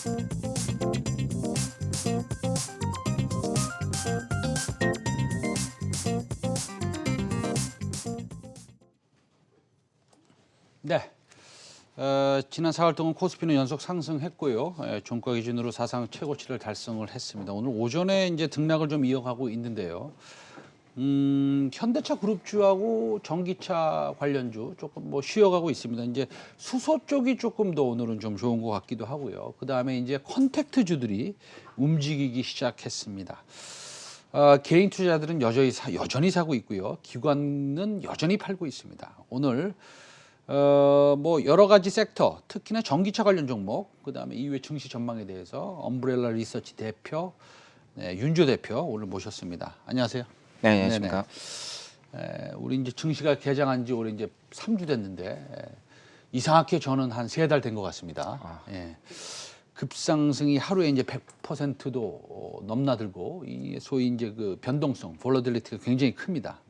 네. 지난 4월 동안 코스피는 연속 상승했고요. 종가 기준으로 사상 최고치를 달성을 했습니다. 오늘 오전에 이제 등락을 좀 이어가고 있는데요. 현대차 그룹주하고 전기차 관련주 조금 뭐 쉬어가고 있습니다. 이제 수소 쪽이 조금 더 오늘은 좀 좋은 것 같기도 하고요. 그 다음에 이제 컨택트주들이 움직이기 시작했습니다. 개인 투자자들은 여전히 사고 있고요. 기관은 여전히 팔고 있습니다. 오늘 뭐 여러 가지 섹터, 특히나 전기차 관련 종목, 그 다음에 이후에 증시 전망에 대해서 엄브렐라 리서치 대표, 윤조 대표 오늘 모셨습니다. 안녕하세요. 네, 안녕하십니까. 우리 이제 증시가 개장한 지 올해 이제 3주 됐는데 이상하게 저는 한 3달 된 것 같습니다. 급상승이 하루에 이제 100%도 넘나들고 이 소위 이제 그 변동성, 볼러딜리티가 굉장히 큽니다.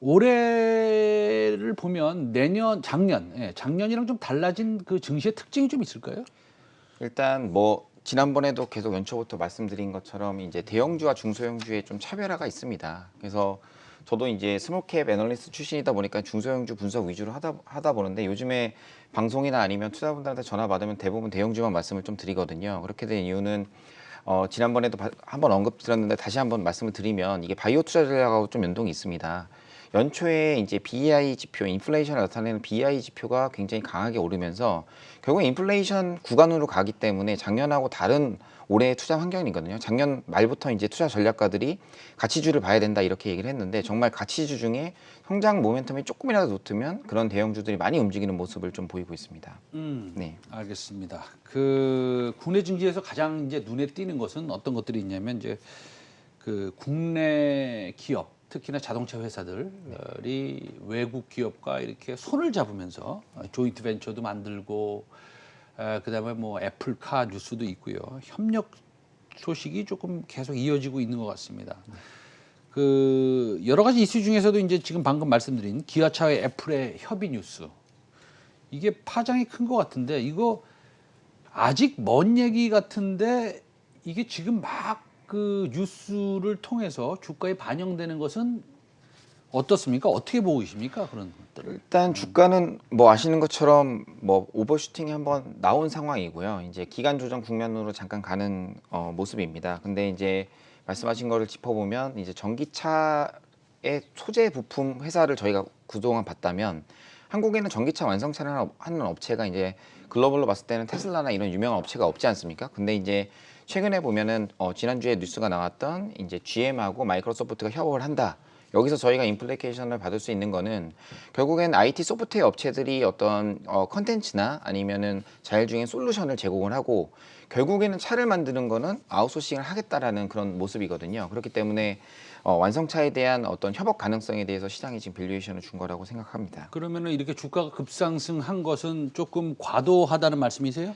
올해를 보면 작년이랑 좀 달라진 그 증시의 특징이 좀 있을까요? 일단 뭐 지난번에도 계속 연초부터 말씀드린 것처럼 이제 대형주와 중소형주의 좀 차별화가 있습니다. 그래서 저도 이제 스몰캡 애널리스트 출신이다 보니까 중소형주 분석 위주로 하다 보는데 요즘에 방송이나 아니면 투자분들한테 전화 받으면 대부분 대형주만 말씀을 좀 드리거든요. 그렇게 된 이유는 지난번에도 한번 언급드렸는데 다시 한번 말씀을 드리면 이게 바이오 투자 전략하고 좀 연동이 있습니다. 연초에 이제 BEI 지표, 인플레이션을 나타내는 BEI 지표가 굉장히 강하게 오르면서 결국 인플레이션 구간으로 가기 때문에 작년하고 다른 올해의 투자 환경이거든요. 작년 말부터 이제 투자 전략가들이 가치주를 봐야 된다 이렇게 얘기를 했는데 정말 가치주 중에 성장 모멘텀이 조금이라도 높으면 그런 대형주들이 많이 움직이는 모습을 좀 보이고 있습니다. 네, 알겠습니다. 그 국내 증시에서 가장 이제 눈에 띄는 것은 어떤 것들이 있냐면 이제 그 국내 기업 특히나 자동차 회사들이 외국 기업과 이렇게 손을 잡으면서 조인트 벤처도 만들고 그다음에 뭐 애플카 뉴스도 있고요. 협력 소식이 조금 계속 이어지고 있는 것 같습니다. 그 여러 가지 이슈 중에서도 이제 지금 방금 말씀드린 기아차와 애플의 협의 뉴스 이게 파장이 큰 것 같은데 이거 아직 먼 얘기 같은데 이게 지금 막 그 뉴스를 통해서 주가에 반영되는 것은 어떻습니까? 어떻게 보고 계십니까? 그런 것들을. 일단 주가는 뭐 아시는 것처럼 뭐 오버슈팅이 한번 나온 상황이고요. 이제 기간 조정 국면으로 잠깐 가는 모습입니다. 근데 이제 말씀하신 거를 짚어보면 이제 전기차의 소재 부품 회사를 저희가 그동안 봤다면 한국에는 전기차 완성차를 하는 업체가 이제 글로벌로 봤을 때는 테슬라나 이런 유명한 업체가 없지 않습니까? 근데 이제 최근에 보면은 지난주에 뉴스가 나왔던 이제 GM하고 마이크로소프트가 협업을 한다. 여기서 저희가 임플리케이션을 받을 수 있는 거는 결국엔 IT 소프트웨어 업체들이 어떤 컨텐츠나 아니면은 자율주행 솔루션을 제공을 하고 결국에는 차를 만드는 거는 아웃소싱을 하겠다라는 그런 모습이거든요. 그렇기 때문에 완성차에 대한 어떤 협업 가능성에 대해서 시장이 지금 밸류에이션을 준 거라고 생각합니다. 그러면은 이렇게 주가가 급상승한 것은 조금 과도하다는 말씀이세요?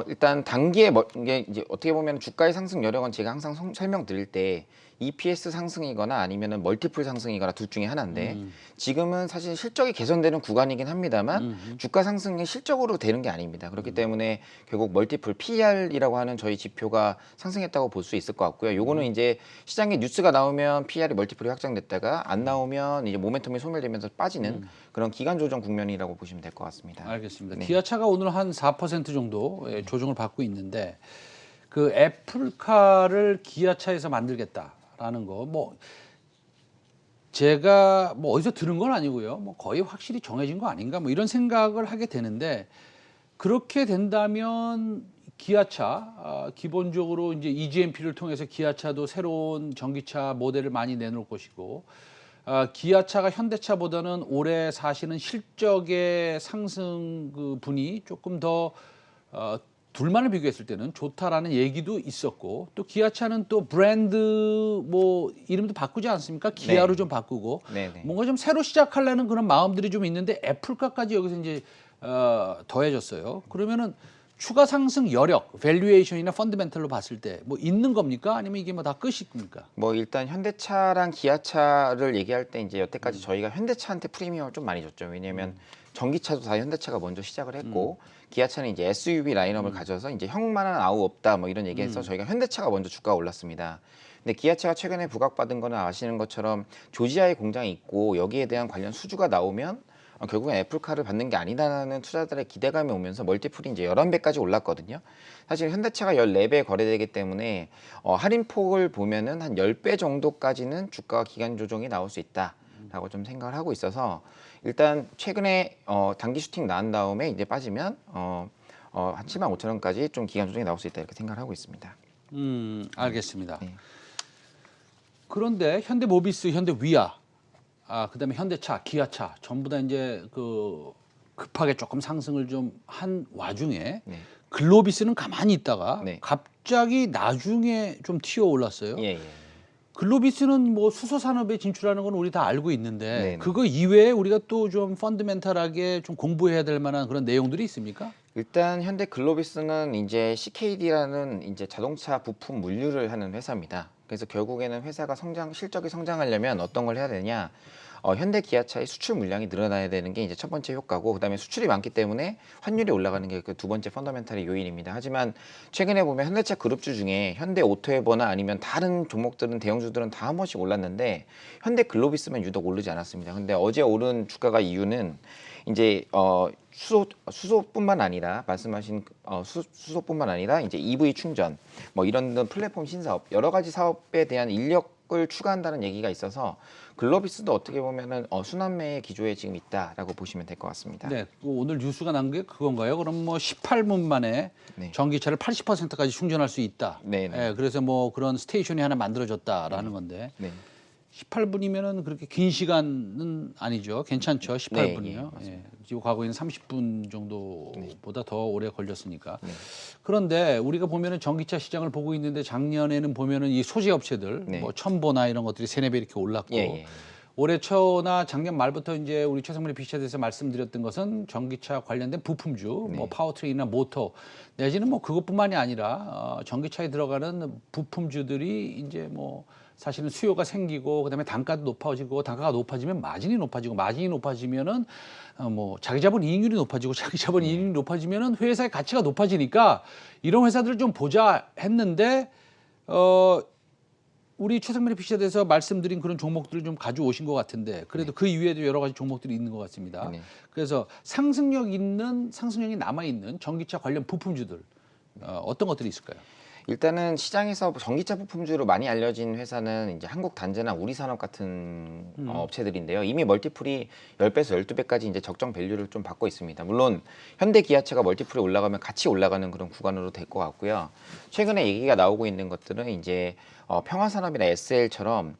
일단 단기에 이게 이제 어떻게 보면 주가의 상승 여력은 제가 항상 설명드릴 때 EPS 상승이거나 아니면은 멀티플 상승이거나 둘 중에 하나인데 지금은 사실 실적이 개선되는 구간이긴 합니다만 주가 상승이 실적으로 되는 게 아닙니다. 그렇기 때문에 결국 멀티플 PER이라고 하는 저희 지표가 상승했다고 볼 수 있을 것 같고요. 요거는 이제 시장에 뉴스가 나오면 PER이 멀티플이 확장됐다가 안 나오면 이제 모멘텀이 소멸되면서 빠지는 그런 기간 조정 국면이라고 보시면 될 것 같습니다. 알겠습니다. 네. 기아차가 오늘 한 4% 정도 조정을 받고 있는데 그 애플카를 기아차에서 만들겠다라는 거 뭐 제가 뭐 어디서 들은 건 아니고요. 뭐 거의 확실히 정해진 거 아닌가 뭐 이런 생각을 하게 되는데 그렇게 된다면 기아차 기본적으로 이제 EGMP를 통해서 기아차도 새로운 전기차 모델을 많이 내놓을 것이고 기아차가 현대차보다는 올해 사실은 실적의 상승 그 분이 조금 더 둘만을 비교했을 때는 좋다라는 얘기도 있었고 또 기아차는 또 브랜드 뭐 이름도 바꾸지 않습니까? 기아로 네. 좀 바꾸고 네네. 뭔가 좀 새로 시작하려는 그런 마음들이 좀 있는데 애플카까지 여기서 이제 더해졌어요. 그러면은 추가 상승 여력, 밸류에이션이나 펀더멘털로 봤을 때 뭐 있는 겁니까? 아니면 이게 뭐 다 끝입니까? 뭐 일단 현대차랑 기아차를 얘기할 때 이제 여태까지 저희가 현대차한테 프리미엄을 좀 많이 줬죠. 왜냐하면 전기차도 다 현대차가 먼저 시작을 했고 기아차는 이제 SUV 라인업을 가져서 이제 형만한 아우 없다 뭐 이런 얘기해서 저희가 현대차가 먼저 주가가 올랐습니다. 근데 기아차가 최근에 부각받은 거는 아시는 것처럼 조지아에 공장이 있고 여기에 대한 관련 수주가 나오면 결국엔 애플카를 받는 게 아니다라는 투자들의 기대감이 오면서 멀티플이 이제 11배까지 올랐거든요. 사실 현대차가 14배 거래되기 때문에 할인폭을 보면은 한 10배 정도까지는 주가 기간 조정이 나올 수 있다라고 좀 생각을 하고 있어서 일단 최근에 단기 슈팅 나온 다음에 이제 빠지면 한 75,000원까지 좀 기간 조정이 나올 수 있다 이렇게 생각을 하고 있습니다. 알겠습니다. 네. 그런데 현대모비스, 현대위아, 그다음에 현대차, 기아차 전부 다 이제 그 급하게 조금 상승을 좀 한 와중에 네. 글로비스는 가만히 있다가 네. 갑자기 나중에 좀 튀어 올랐어요. 예, 예. 글로비스는 뭐 수소 산업에 진출하는 건 우리 다 알고 있는데 네네. 그거 이외에 우리가 또 좀 펀드멘탈하게 좀 공부해야 될 만한 그런 내용들이 있습니까? 일단 현대 글로비스는 이제 CKD라는 이제 자동차 부품 물류를 하는 회사입니다. 그래서 결국에는 회사가 실적이 성장하려면 어떤 걸 해야 되냐? 현대 기아차의 수출 물량이 늘어나야 되는 게 이제 첫 번째 효과고, 그다음에 수출이 많기 때문에 환율이 올라가는 게 그 두 번째 펀더멘탈의 요인입니다. 하지만 최근에 보면 현대차 그룹주 중에 현대 오토에버나 아니면 다른 종목들은 대형주들은 다 한 번씩 올랐는데 현대 글로비스만 유독 오르지 않았습니다. 근데 어제 오른 주가가 이유는 이제 수소뿐만 아니라 말씀하신 수소뿐만 아니라 이제 EV 충전 뭐 이런 플랫폼 신사업 여러 가지 사업에 대한 인력을 추가한다는 얘기가 있어서 글로비스도 어떻게 보면은 순환매의 기조에 지금 있다라고 보시면 될 것 같습니다. 네, 오늘 뉴스가 난 게 그건가요? 그럼 뭐 18분 만에 네. 전기차를 80%까지 충전할 수 있다. 네, 네. 그래서 뭐 그런 스테이션이 하나 만들어졌다라는 건데 네. 18분이면은 그렇게 긴 시간은 아니죠. 괜찮죠. 18분이요. 네, 예, 지금 과거에는 30분 정도보다 더 오래 걸렸으니까. 네. 그런데 우리가 보면은 전기차 시장을 보고 있는데 작년에는 보면은 이 소재 업체들 네. 뭐 첨보나 이런 것들이 3~4배 이렇게 올랐고 예, 예. 올해 초나 작년 말부터 이제 우리 최성문의 피처에서 말씀드렸던 것은 전기차 관련된 부품주, 네. 뭐 파워트레인이나 모터 내지는 뭐 그것뿐만이 아니라 전기차에 들어가는 부품주들이 이제 뭐 사실은 수요가 생기고 그다음에 단가도 높아지고 단가가 높아지면 마진이 높아지고 마진이 높아지면은 뭐 자기 자본 이익률이 높아지고 자기 자본 이익률이 높아지면은 회사의 가치가 높아지니까 이런 회사들을 좀 보자 했는데 우리 최상민의 피처에서 말씀드린 그런 종목들을 좀 가져오신 것 같은데 그래도 그 이외에도 여러 가지 종목들이 있는 것 같습니다. 네. 그래서 상승력이 남아 있는 전기차 관련 부품주들 어떤 것들이 있을까요? 일단은 시장에서 전기차 부품주로 많이 알려진 회사는 이제 한국단제나 우리산업 같은 업체들인데요. 이미 멀티플이 10배에서 12배까지 이제 적정 밸류를 좀 받고 있습니다. 물론 현대 기아차가 멀티플이 올라가면 같이 올라가는 그런 구간으로 될 것 같고요. 최근에 얘기가 나오고 있는 것들은 이제 평화산업이나 SL처럼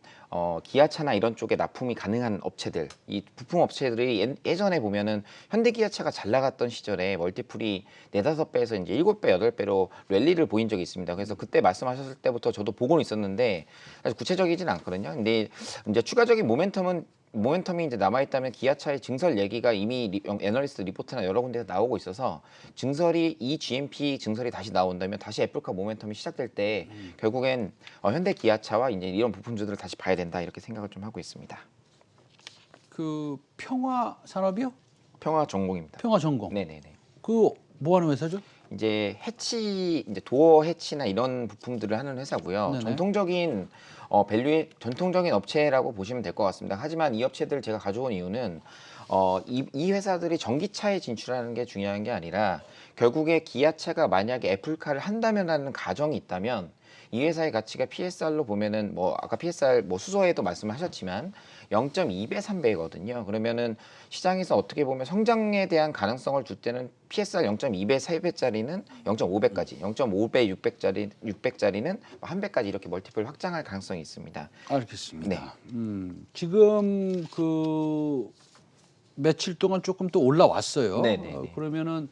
기아차나 이런 쪽에 납품이 가능한 업체들, 이 부품 업체들이 예전에 보면은 현대 기아차가 잘 나갔던 시절에 멀티플이 4~5배에서 이제 7배, 8배로 랠리를 보인 적이 있습니다. 그래서 그때 말씀하셨을 때부터 저도 보고는 있었는데 사실 구체적이진 않거든요. 근데 이제 추가적인 모멘텀이 이제 남아있다면 기아차의 증설 얘기가 이미 애널리스트 리포트나 여러 군데서 나오고 있어서 이 GMP 증설이 다시 나온다면 다시 애플카 모멘텀이 시작될 때 결국엔 현대 기아차와 이제 이런 부품주들을 다시 봐야 된다 이렇게 생각을 좀 하고 있습니다. 그 평화산업이요? 평화전공입니다. 평화전공. 네네네. 그 뭐 하는 회사죠? 이제 도어 해치나 이런 부품들을 하는 회사고요. 네네. 전통적인 전통적인 업체라고 보시면 될 것 같습니다. 하지만 이 업체들 제가 가져온 이유는 이 회사들이 전기차에 진출하는 게 중요한 게 아니라 결국에 기아차가 만약에 애플카를 한다면 하는 가정이 있다면 이 회사의 가치가 PSR로 보면은 뭐 아까 PSR 뭐 수소에도 말씀하셨지만 0.2배, 3배거든요. 그러면은 시장에서 어떻게 보면 성장에 대한 가능성을 줄 때는 PSR 0.2배, 3배짜리는 0.5배까지, 0.5배, 600짜리는 1배까지 이렇게 멀티플 확장할 가능성이 있습니다. 알겠습니다. 네. 지금 그 며칠 동안 조금 또 올라왔어요. 네네네. 그러면은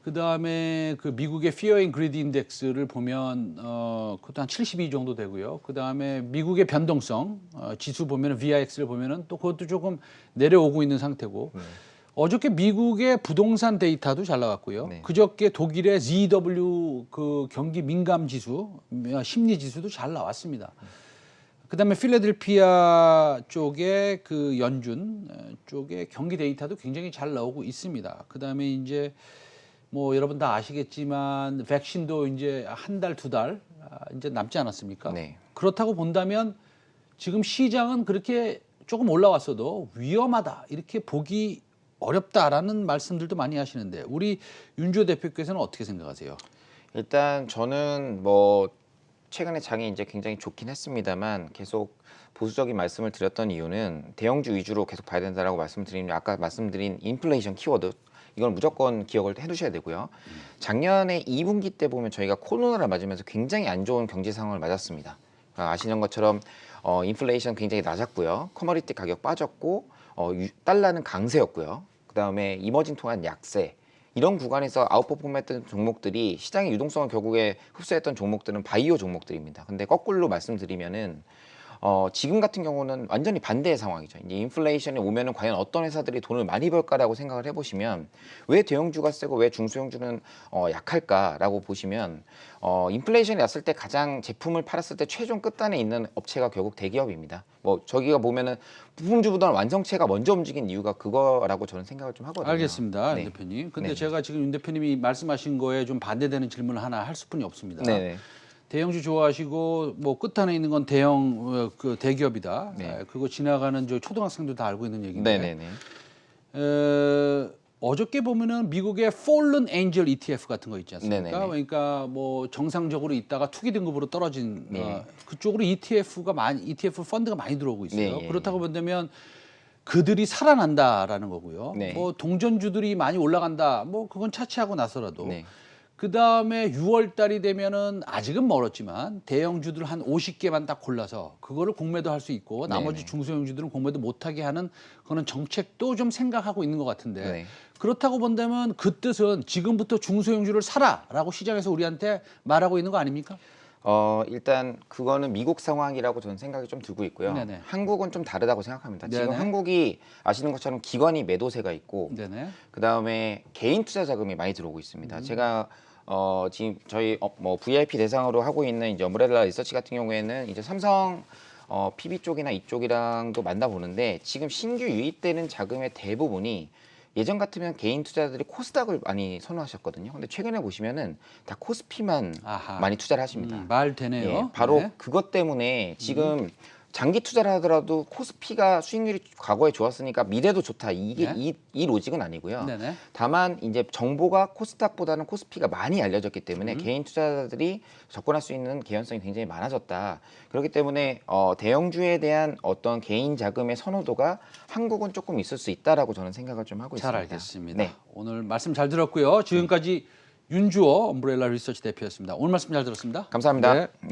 그 다음에 그 미국의 Fear and Greed Index를 보면 그것도 한 72 정도 되고요. 그 다음에 미국의 변동성 지수 보면은 VIX를 보면은 또 그것도 조금 내려오고 있는 상태고. 어저께 미국의 부동산 데이터도 잘 나왔고요. 네. 그저께 독일의 ZW 그 경기 민감 지수, 심리 지수도 잘 나왔습니다. 그다음에 필라델피아 쪽에 그 연준 쪽에 경기 데이터도 굉장히 잘 나오고 있습니다. 그다음에 이제 뭐 여러분 다 아시겠지만 백신도 이제 한 달, 두 달 이제 남지 않았습니까? 네. 그렇다고 본다면 지금 시장은 그렇게 조금 올라왔어도 위험하다 이렇게 보기 어렵다라는 말씀들도 많이 하시는데 우리 윤주호 대표께서는 어떻게 생각하세요? 일단 저는 뭐 최근에 장이 이제 굉장히 좋긴 했습니다만 계속 보수적인 말씀을 드렸던 이유는 대형주 위주로 계속 봐야 된다라고 말씀드리면 아까 말씀드린 인플레이션 키워드 이건 무조건 기억을 해두셔야 되고요. 작년에 2분기 때 보면 저희가 코로나를 맞으면서 굉장히 안 좋은 경제 상황을 맞았습니다. 아시는 것처럼 인플레이션 굉장히 낮았고요. 커머디티 가격 빠졌고 달러는 강세였고요. 그다음에 이머징 통한 약세 이런 구간에서 아웃퍼폼했던 종목들이 시장의 유동성을 결국에 흡수했던 종목들은 바이오 종목들입니다. 근데 거꾸로 말씀드리면은 지금 같은 경우는 완전히 반대의 상황이죠. 이제 인플레이션이 오면은 과연 어떤 회사들이 돈을 많이 벌까라고 생각을 해보시면 왜 대형주가 세고 왜 중소형주는 약할까라고 보시면 인플레이션이 났을 때 가장 제품을 팔았을 때 최종 끝단에 있는 업체가 결국 대기업입니다. 뭐 저기가 보면은 부품주보다는 완성체가 먼저 움직인 이유가 그거라고 저는 생각을 좀 하거든요. 알겠습니다, 네. 윤 대표님. 근데 네. 제가 지금 윤 대표님이 말씀하신 거에 좀 반대되는 질문을 하나 할 수뿐이 없습니다. 네네. 대형주 좋아하시고 뭐 끝단에 있는 건 대형 그 대기업이다. 네. 그거 지나가는 저 초등학생도 다 알고 있는 얘기인데. 네네네. 어저께 보면은 미국의 Fallen Angel ETF 같은 거 있지 않습니까? 네네네. 그러니까 뭐 정상적으로 있다가 투기 등급으로 떨어진 네. 그쪽으로 ETF 펀드가 많이 들어오고 있어요. 네, 예, 그렇다고 본다면 그들이 살아난다라는 거고요. 네. 뭐 동전주들이 많이 올라간다. 뭐 그건 차치하고 나서라도 네. 그 다음에 6월 달이 되면은 아직은 멀었지만 대형주들 한 50개만 딱 골라서 그거를 공매도 할 수 있고 나머지 네네. 중소형주들은 공매도 못하게 하는 그런 정책도 좀 생각하고 있는 것 같은데 네. 그렇다고 본다면 그 뜻은 지금부터 중소형주를 사라라고 시장에서 우리한테 말하고 있는 거 아닙니까? 일단 그거는 미국 상황이라고 저는 생각이 좀 들고 있고요. 네네. 한국은 좀 다르다고 생각합니다. 지금 네네. 한국이 아시는 것처럼 기관이 매도세가 있고 네네. 그다음에 개인 투자 자금이 많이 들어오고 있습니다. 제가 지금 저희 뭐 VIP 대상으로 하고 있는 이제 엄브렐라 리서치 같은 경우에는 이제 삼성 PB 쪽이나 이쪽이랑도 만나보는데 지금 신규 유입되는 자금의 대부분이 예전 같으면 개인 투자자들이 코스닥을 많이 선호하셨거든요. 근데 최근에 보시면은 다 코스피만 아하. 많이 투자를 하십니다. 말 되네요. 예, 바로 네. 그것 때문에 지금 장기 투자를 하더라도 코스피가 수익률이 과거에 좋았으니까 미래도 좋다. 이게 네. 이 로직은 아니고요. 네네. 다만 이제 정보가 코스닥보다는 코스피가 많이 알려졌기 때문에 개인 투자자들이 접근할 수 있는 개연성이 굉장히 많아졌다. 그렇기 때문에 대형주에 대한 어떤 개인 자금의 선호도가 한국은 조금 있을 수 있다라고 저는 생각을 좀 하고 잘 있습니다. 알겠습니다. 네. 오늘 말씀 잘 들었고요. 지금까지 윤주호 엄브렐라 리서치 대표였습니다. 오늘 말씀 잘 들었습니다. 감사합니다. 네. 네.